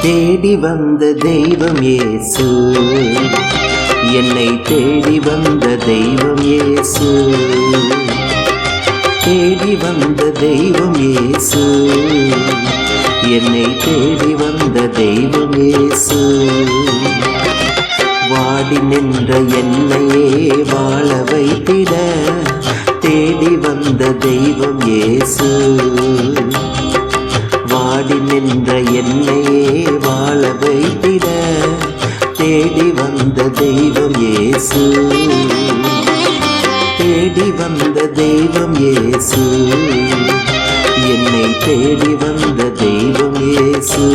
தேடி வந்த தெய்வம் இயேசு, என்னை தேடி வந்த தெய்வம் இயேசு. தேடி வந்த தெய்வம் இயேசு, என்னை தேடி வந்த தெய்வம் இயேசு. வாடி நின்ற என்னையே வாழ வைத்திட தேடி வந்த தெய்வம் இயேசு. வாடி நின்ற என்னையே வாழ வைத்திட தேடி வந்த தெய்வம் இயேசு. தேடி வந்த தெய்வம் இயேசு, என்னை தேடி வந்த தெய்வம் இயேசு.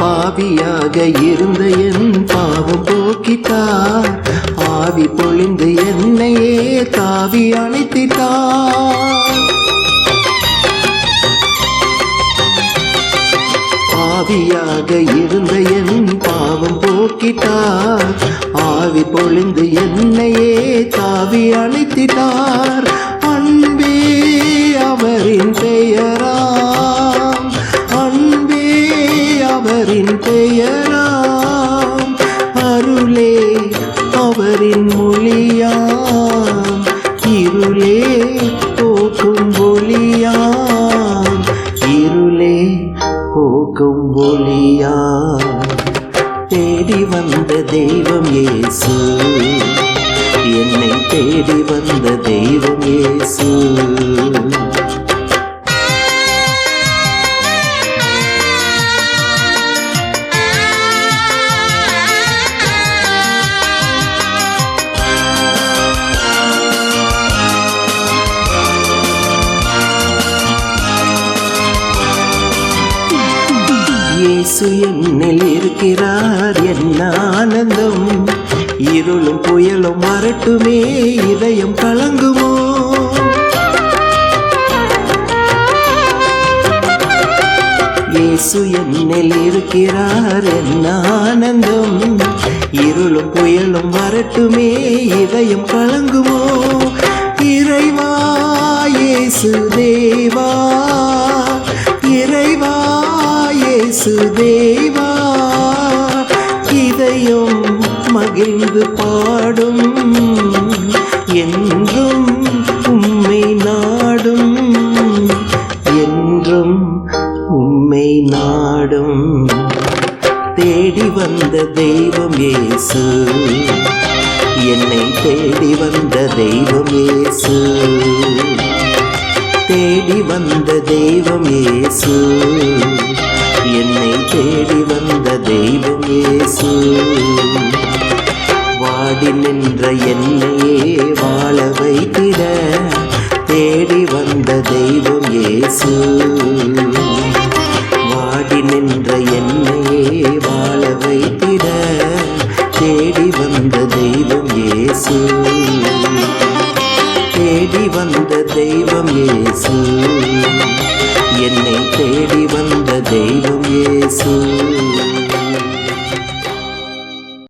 பாவியாக இருந்த என் பாவம் போக்கிட்டார், ஆவி பொழிந்து என்னையே தாவி அணைத்திட்டார். பாவியாக இருந்த என் பாவம் போக்கிட்டார், ஆவி பொழிந்து என்னையே தாவி அணைத்திட்டார். அன்பே அவரின் பெயராம், அன்பே அவரின் பெயராம், அருளே அவரின் மொழியாம், இருளே போக்கும் ஒளியாம், இருளே போக்கும் ஒளியாம். தேடி வந்த தெய்வம் இயேசு, என்னை தேடி வந்த தெய்வம் இயேசு. இயேசு என்னில் இருக்கிறார், என்ன ஆனந்தம். இருளும் புயலும் வரட்டுமே, இதயம் கலங்குமோ. இயேசு என்னில் இருக்கிறார், என்ன ஆனந்தம். இருளும் புயலும் வரட்டுமே, இதயம் கலங்குமோ. இறைவா இயேசு தேவா, இறைவா இயேசு தேவா, இதயம் மகிழ்ந்து பாடும், என்றும் உம்மை நாடும், என்றும் உம்மை நாடும். தேடி வந்த தெய்வம் இயேசு, என்னை தேடி வந்த தெய்வம் இயேசு. தேடி வந்த தெய்வம் இயேசு, என்னை தேடி வந்த தெய்வம் இயேசு. வாடி நின்ற என்னையே வாழ வைத்திட தேடி வந்த தெய்வம் இயேசு. வாடி நின்ற என்னையே வாழ வைத்திட தேடி வந்த தெய்வம் இயேசு. தேடி வந்த தெய்வம் இயேசு, என்னை தேடி வந்த தெய்வம் இயேசு.